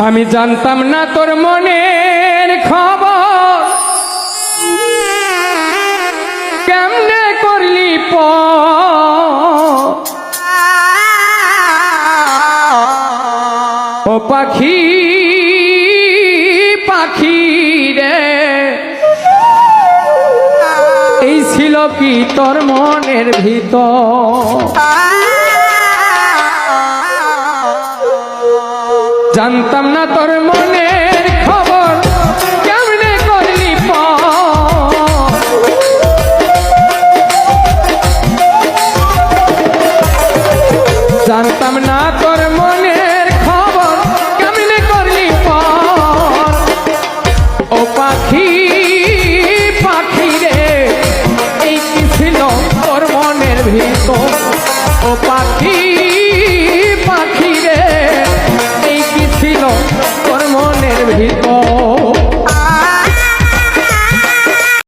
আমি জানতাম না তোর মনের খবর, কেমনে করলি ও পাখি পাখি রে, এই ছিল কি তোর মনের ভিতর? জানতাম না তোর মনের খবর, কেমনে করলি জানতাম না তোর মনের খবর, কেমনে করলি ও পাখি পাখি রে, এই কি ছিল তোর মনের ভিতর? ও পাখি পাখি রে, এই কি ছিল তোর মনের ভিতর?